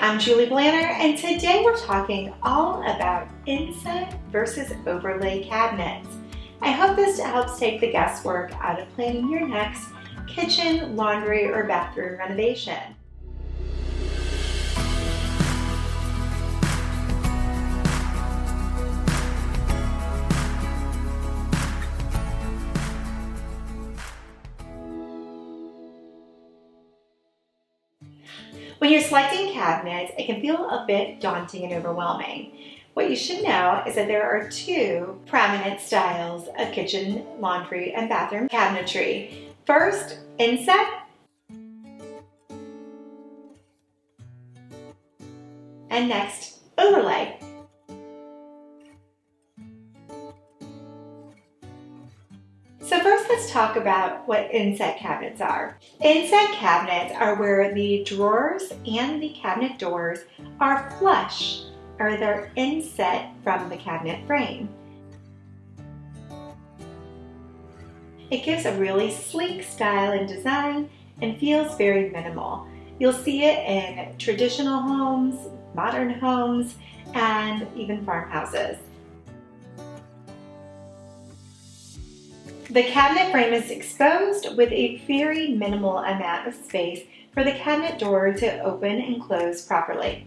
I'm Julie Blanner, and today we're talking all about inset versus overlay cabinets. I hope this helps take the guesswork out of planning your next kitchen, laundry, or bathroom renovation. When you're selecting cabinets, it can feel a bit daunting and overwhelming. What you should know is that there are two prominent styles of kitchen, laundry, and bathroom cabinetry. First, inset, and next, overlay. So first, let's talk about what inset cabinets are. Inset cabinets are where the drawers and the cabinet doors are flush, or they're inset from the cabinet frame. It gives a really sleek style and design and feels very minimal. You'll see it in traditional homes, modern homes, and even farmhouses. The cabinet frame is exposed with a very minimal amount of space for the cabinet door to open and close properly.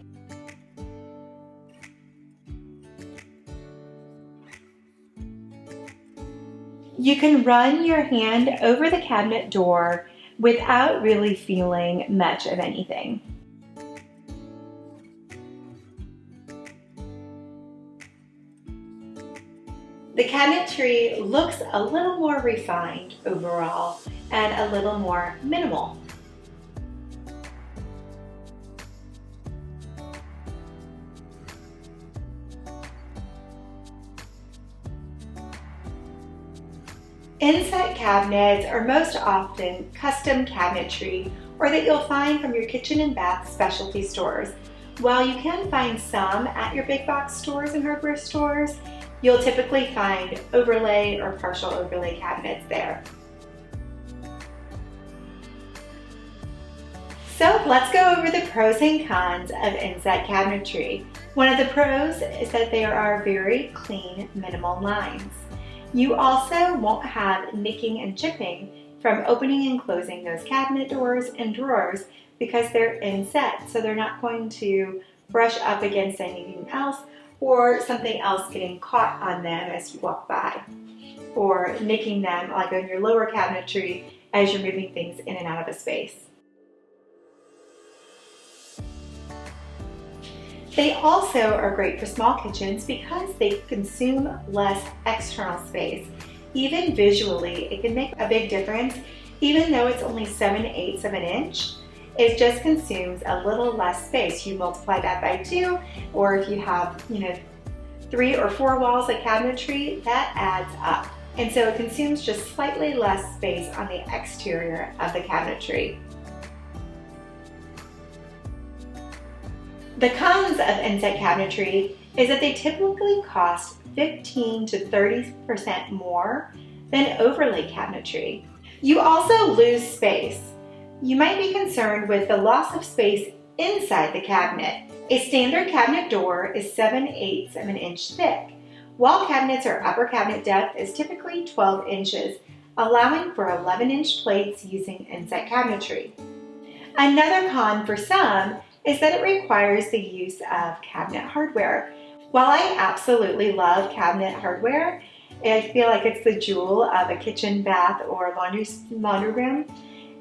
You can run your hand over the cabinet door without really feeling much of anything. The cabinetry looks a little more refined overall and a little more minimal. Inset cabinets are most often custom cabinetry or that you'll find from your kitchen and bath specialty stores. While you can find some at your big box stores and hardware stores, you'll typically find overlay or partial overlay cabinets there. So let's go over the pros and cons of inset cabinetry. One of the pros is that there are very clean, minimal lines. You also won't have nicking and chipping from opening and closing those cabinet doors and drawers because they're inset, so they're not going to brush up against anything else or something else getting caught on them as you walk by, or nicking them like on your lower cabinetry as you're moving things in and out of a space. They also are great for small kitchens because they consume less external space. Even visually, it can make a big difference. Even though it's only 7/8 of an inch, it just consumes a little less space. You multiply that by 2, or if you have, 3 or 4 walls of cabinetry, that adds up. And so it consumes just slightly less space on the exterior of the cabinetry. The cons of inset cabinetry is that they typically cost 15 to 30% more than overlay cabinetry. You also lose space. You might be concerned with the loss of space inside the cabinet. A standard cabinet door is 7/8 of an inch thick. Wall cabinets or upper cabinet depth is typically 12 inches, allowing for 11-inch plates using inset cabinetry. Another con for some is that it requires the use of cabinet hardware. While I absolutely love cabinet hardware, I feel like it's the jewel of a kitchen, bath, or laundry room,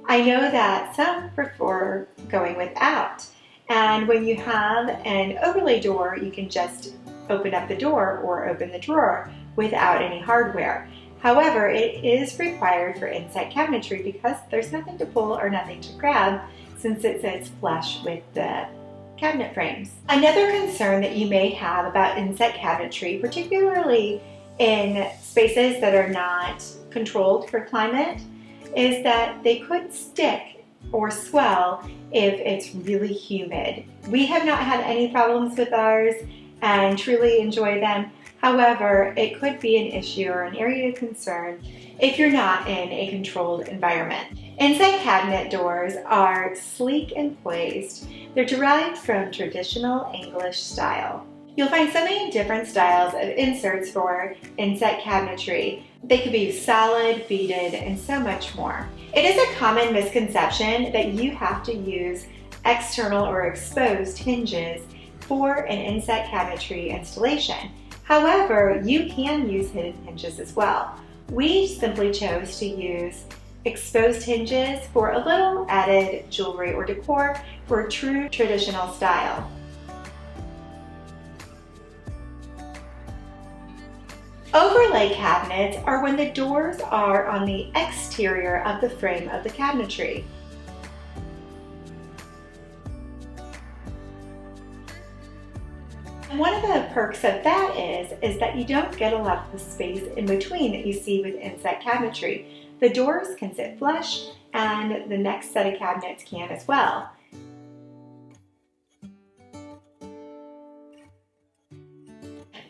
I know that some prefer going without. And when you have an overlay door, you can just open up the door or open the drawer without any hardware. However, it is required for inset cabinetry because there's nothing to pull or nothing to grab since it sits flush with the cabinet frames. Another concern that you may have about inset cabinetry, particularly in spaces that are not controlled for climate, is that they could stick or swell if it's really humid. We have not had any problems with ours and truly enjoy them. However, it could be an issue or an area of concern if you're not in a controlled environment. Inset cabinet doors are sleek and poised. They're derived from traditional English style. You'll find so many different styles of inserts for inset cabinetry. They could be solid, beaded, and so much more. It is a common misconception that you have to use external or exposed hinges for an inset cabinetry installation. However, you can use hidden hinges as well. We simply chose to use exposed hinges for a little added jewelry or decor for a true traditional style. Overlay cabinets are when the doors are on the exterior of the frame of the cabinetry. And one of the perks of that is that you don't get a lot of the space in between that you see with inset cabinetry. The doors can sit flush, and the next set of cabinets can as well.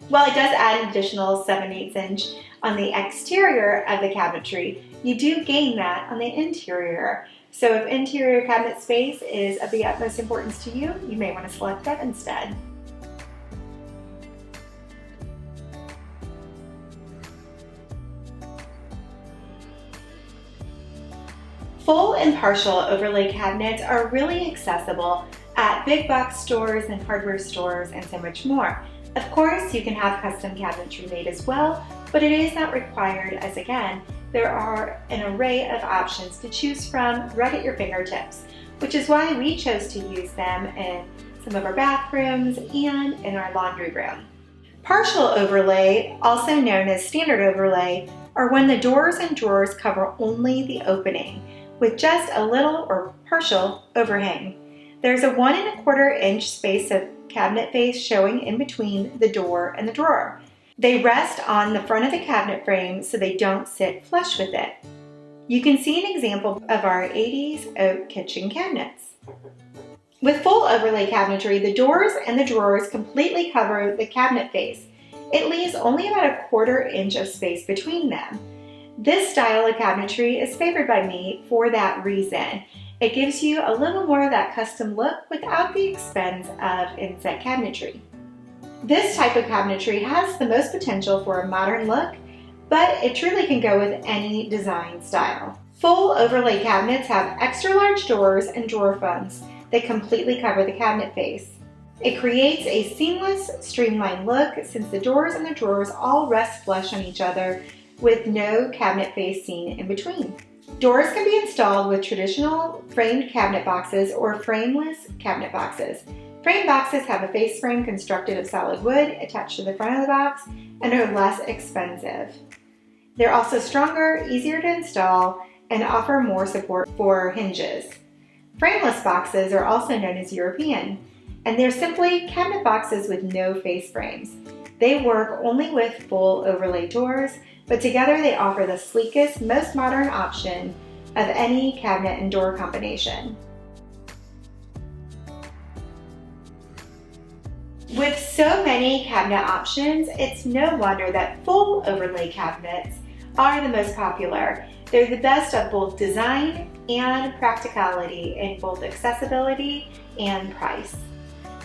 While it does add an additional 7/8 inch on the exterior of the cabinetry, you do gain that on the interior. So if interior cabinet space is of the utmost importance to you, you may want to select that instead. Full and partial overlay cabinets are really accessible at big box stores and hardware stores and so much more. Of course, you can have custom cabinetry made as well, but it is not required as, again, there are an array of options to choose from right at your fingertips, which is why we chose to use them in some of our bathrooms and in our laundry room. Partial overlay, also known as standard overlay, are when the doors and drawers cover only the opening, with just a little or partial overhang. There's a 1 1/4 inch space of cabinet face showing in between the door and the drawer. They rest on the front of the cabinet frame so they don't sit flush with it. You can see an example of our 80s oak kitchen cabinets. With full overlay cabinetry, the doors and the drawers completely cover the cabinet face. It leaves only about a 1/4 inch of space between them. This style of cabinetry is favored by me for that reason. It gives you a little more of that custom look without the expense of inset cabinetry. This type of cabinetry has the most potential for a modern look, but it truly can go with any design style. Full overlay cabinets have extra large doors and drawer fronts that completely cover the cabinet face. It creates a seamless, streamlined look since the doors and the drawers all rest flush on each other with no cabinet face seen in between. Doors can be installed with traditional framed cabinet boxes or frameless cabinet boxes. Frame boxes have a face frame constructed of solid wood attached to the front of the box and are less expensive. They're also stronger, easier to install, and offer more support for hinges. Frameless boxes are also known as European, and they're simply cabinet boxes with no face frames. They work only with full overlay doors, but together they offer the sleekest, most modern option of any cabinet and door combination. With so many cabinet options, it's no wonder that full overlay cabinets are the most popular. They're the best of both design and practicality in both accessibility and price.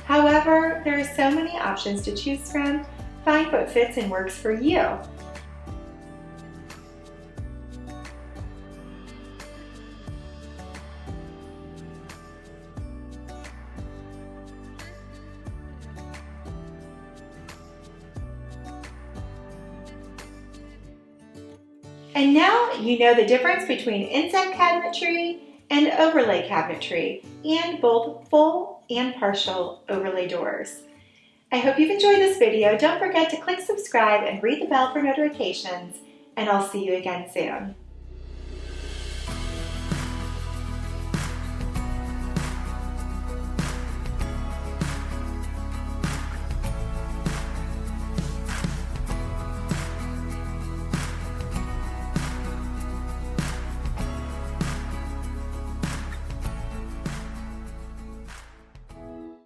However, there are so many options to choose from. Find what fits and works for you. And now you know the difference between inset cabinetry and overlay cabinetry, and both full and partial overlay doors. I hope you've enjoyed this video. Don't forget to click subscribe and read the bell for notifications, and I'll see you again soon.